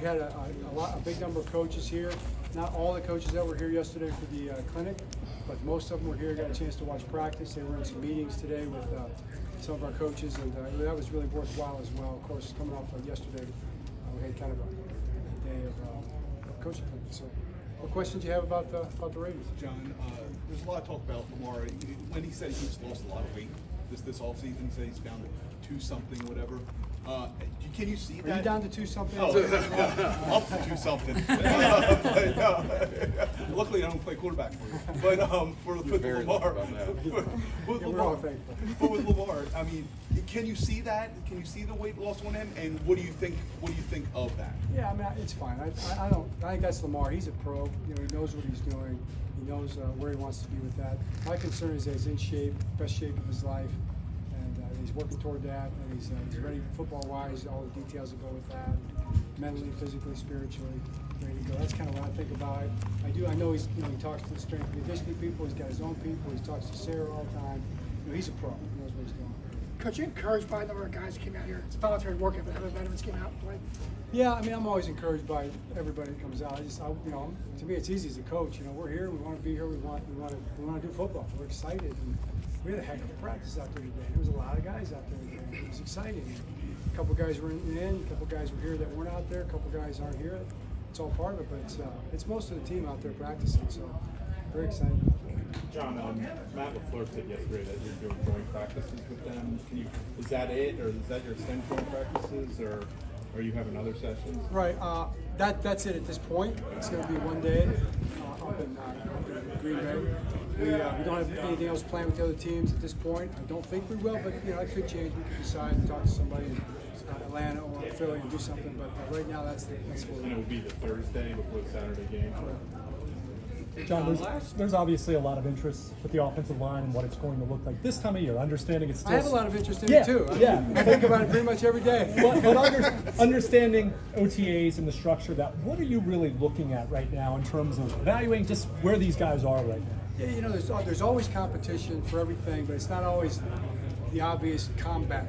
had a big number of coaches here. Not all the coaches that were here yesterday for the clinic, but most of them were here, got a chance to watch practice. They were in some meetings today with some of our coaches, and that was really worthwhile as well. Of course, coming off of yesterday, we had kind of a day of coaching clinic. So, what questions do you have about the Ravens? John, there's a lot of talk about Lamar. When he said he's lost a lot of weight this offseason, he said he's down to 2-something or whatever. Can you see that? Are you down to 2-something? Oh, up to 2-something. Luckily, I don't play quarterback for you. But for Lamar, with Lamar, I mean, can you see that? Can you see the weight loss on him? And what do you think? What do you think of that? Yeah, I mean, it's fine. I think that's Lamar. He's a pro. You know, he knows what he's doing. He knows where he wants to be with that. My concern is that he's in shape, best shape of his life. He's working toward that, and he's ready football-wise. All the details that go with that, mentally, physically, spiritually, ready to go. That's kind of what I think about it. I know he's, he talks to the strength and conditioning people. He's got his own people. He talks to Sarah all the time. He's a pro. He knows what he's doing. Coach, you encouraged by the number of guys that came out here? It's a voluntary workout, but other veterans came out and played. Yeah, I mean, I'm always encouraged by everybody that comes out. To me, it's easy as a coach. We're here. We want to be here. We want to do football. We're excited. And we had a heck of a practice out there today. There was a lot of guys out there today. It was exciting. A couple guys were in. A couple guys were here that weren't out there. A couple guys aren't here. It's all part of it, but it's most of the team out there practicing. So very excited. John, Matt LaFleur said yesterday that you're doing joint practices with them. Is that it, or is that your extended joint practices, or are you having other sessions? Right. That's it at this point. It's going to be one day up in Green Bay. We don't have anything else planned with the other teams at this point. I don't think we will, but it could change. We could decide to talk to somebody in Atlanta or Philly and do something. But right now, that's what And it will be the Thursday before the Saturday game. John, there's obviously a lot of interest with the offensive line and what it's going to look like this time of year. Understanding it's still. I have a lot of interest in it too. I think about it pretty much every day. But understanding OTAs and the structure of that, what are you really looking at right now in terms of evaluating just where these guys are right now? Yeah, there's always competition for everything, but it's not always the obvious combat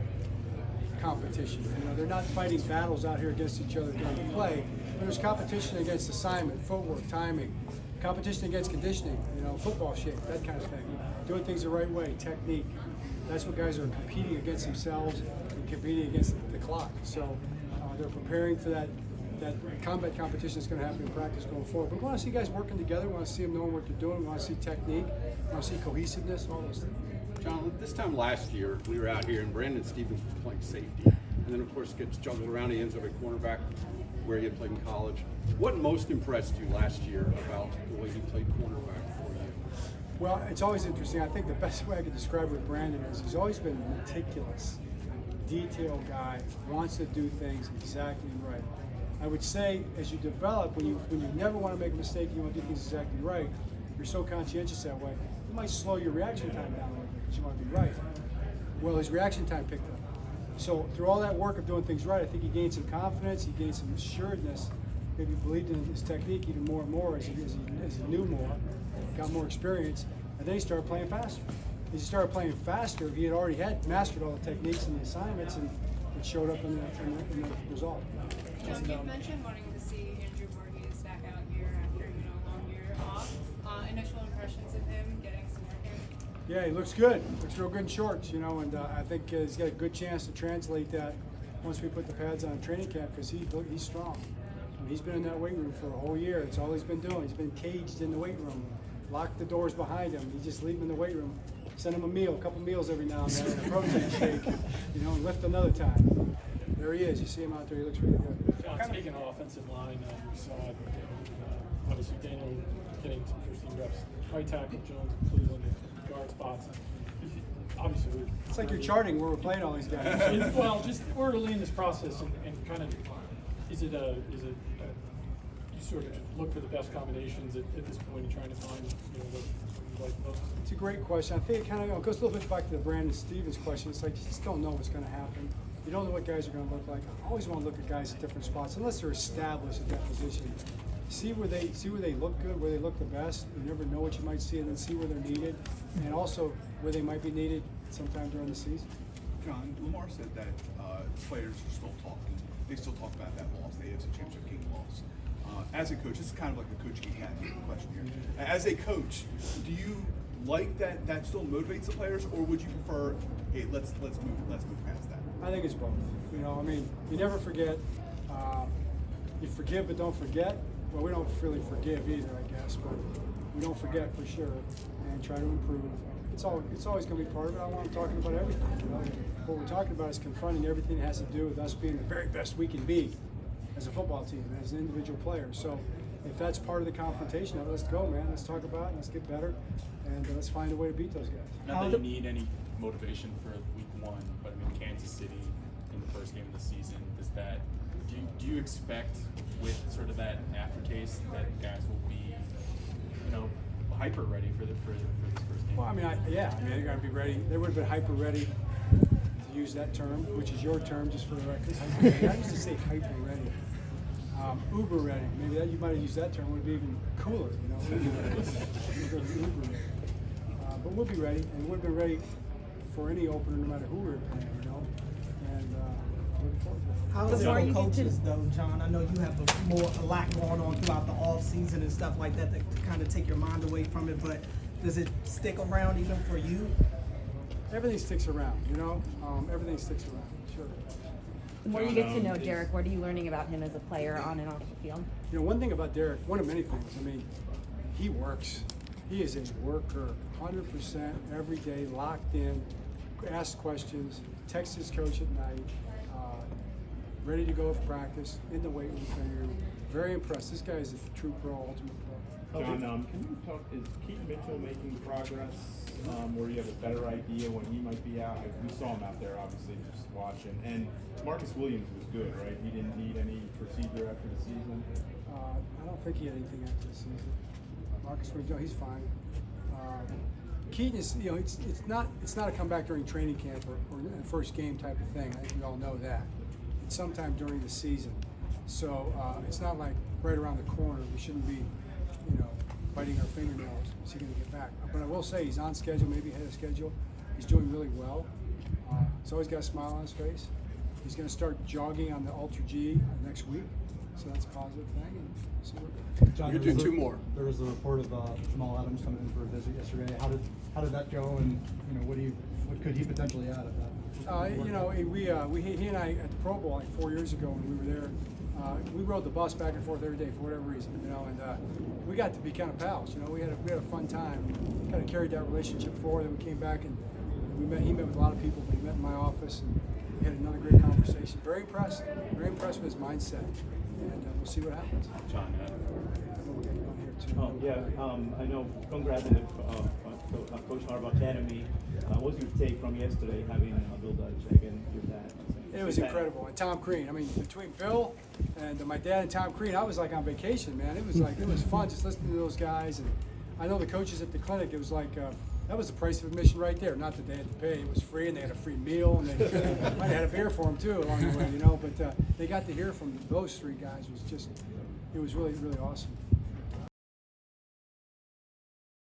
competition. They're not fighting battles out here against each other during the play. But there's competition against assignment, footwork, timing, competition against conditioning, football shape, that kind of thing. Doing things the right way, technique. That's what guys are competing against themselves and competing against the clock. So they're preparing for that combat competition that's going to happen in practice going forward. But we want to see guys working together. We want to see them knowing what they're doing. We want to see technique. We want to see cohesiveness, all those things. John, this time last year, we were out here and Brandon Stevens was playing safety. And then, of course, gets juggled around. He ends up at cornerback where he had played in college. What most impressed you last year about the way he played cornerback for you? Well, it's always interesting. I think the best way I could describe it with Brandon is he's always been a meticulous, detailed guy, wants to do things exactly right. I would say as you develop, when you never want to make a mistake, you want to do things exactly right, you're so conscientious that way, you might slow your reaction time down a little bit because you want to be right. Well, his reaction time picked up. So through all that work of doing things right, I think he gained some confidence, he gained some assuredness, maybe believed in his technique even more and more as he knew more, got more experience, and then he started playing faster. As he started playing faster, he had already mastered all the techniques and the assignments, and it showed up in the result. John, you mentioned wanting to see Andrew Voorhees back out here after a long year off. Initial impressions of him getting some work in? Yeah, he looks good. Looks real good in shorts, and I think he's got a good chance to translate that once we put the pads on in training camp because he's strong. He's been in that weight room for a whole year. It's all he's been doing. He's been caged in the weight room, locked the doors behind him. You just leave him in the weight room, send him a couple meals every now and then, a protein shake, and lift another time. There he is. You see him out there. He looks really good. John, speaking of offensive line, we saw obviously Daniel getting some first team reps. Right tackle Jones and Cleveland, guard spots. Obviously, it's like you're charting where we're playing all these guys. Well, just early in this process, and kind of, is it you sort of look for the best combinations at this point and trying to find what you like most? It's a great question. I think it kind of goes a little bit back to the Brandon Stevens question. It's like you just don't know what's going to happen. You don't know what guys are going to look like. I always want to look at guys at different spots, unless they're established at that position. See where they look good, where they look the best. You never know what you might see, and then see where they're needed, and also where they might be needed sometime during the season. John, Lamar said that players are still talking. They still talk about that loss, the AFC Championship game loss. As a coach, this is kind of like the coaching academy question here. As a coach, do you like that still motivates the players, or would you prefer, hey, let's move past that? I think it's both. You know, I mean, you never forget. You forgive but don't forget. Well, we don't really forgive either, I guess, but we don't forget for sure and try to improve. It's always going to be part of it. I want to talking about everything. You know? What we're talking about is confronting everything that has to do with us being the very best we can be as a football team, as an individual player. So if that's part of the confrontation, let's go, man. Let's talk about it. Let's get better, and let's find a way to beat those guys. Not that you need any motivation for week one, but I mean Kansas City in the first game of the season, do you expect with sort of that aftertaste that guys will be, hyper ready for this first game? Well, I mean, they're going to be ready. They would have been hyper ready, to use that term, which is your term, just for the record. I used to say hyper ready. Uber ready. Maybe you might have used that term. Would be even cooler, Uber ready. But we'll be ready, and we've been ready for any opener, no matter who we're playing, And looking forward to it. How is it for coaches, though, John? I know you have a lot going on throughout the off season and stuff like that to kind of take your mind away from it. But does it stick around even for you? Everything sticks around, Everything sticks around, sure. The more you get to know Derek, what are you learning about him as a player on and off the field? One thing about Derek, one of many things, he works. He is a worker, 100% every day, locked in, asks questions, texts his coach at night, ready to go for practice, in the weight room. Very impressed. This guy is a true pro, ultimate pro. John, can you talk, is Keaton Mitchell making progress where you have a better idea when he might be out? We saw him out there, obviously, just watching. And Marcus Williams was good, right? He didn't need any procedure after the season? I don't think he had anything after the season. Marcus Williams, he's fine. Keaton is, it's not a comeback during training camp or a first game type of thing. I think we all know that. It's sometime during the season. So it's not like right around the corner. We shouldn't be, biting our fingernails. Is he going to get back? But I will say he's on schedule, maybe ahead of schedule. He's doing really well. He's always got a smile on his face. He's going to start jogging on the Ultra G next week. So that's a positive thing. And so John, you do two more. There was a report of Jamal Adams coming in for a visit yesterday. How did that go? And what could he potentially add at that? He and I at the Pro Bowl like 4 years ago when we were there. We rode the bus back and forth every day for whatever reason, and we got to be kind of pals. We had a fun time. Kind of carried that relationship forward. Then we came back and he met with a lot of people, but he met in my office and we had another great conversation. Very impressed with his mindset, and we'll see what happens. John, I know. Congrats on the Coach Harbaugh Academy. What was your take from yesterday, having Bill Belichick and your dad? It was incredible, and Tom Crean. Between Bill and my dad and Tom Crean, I was like on vacation, man. It was fun just listening to those guys, and I know the coaches at the clinic. It was like that was the price of admission right there. Not that they had to pay; it was free, and they had a free meal, and they might have had a beer for them too along the way, But they got to hear from those three guys. It was really, really awesome.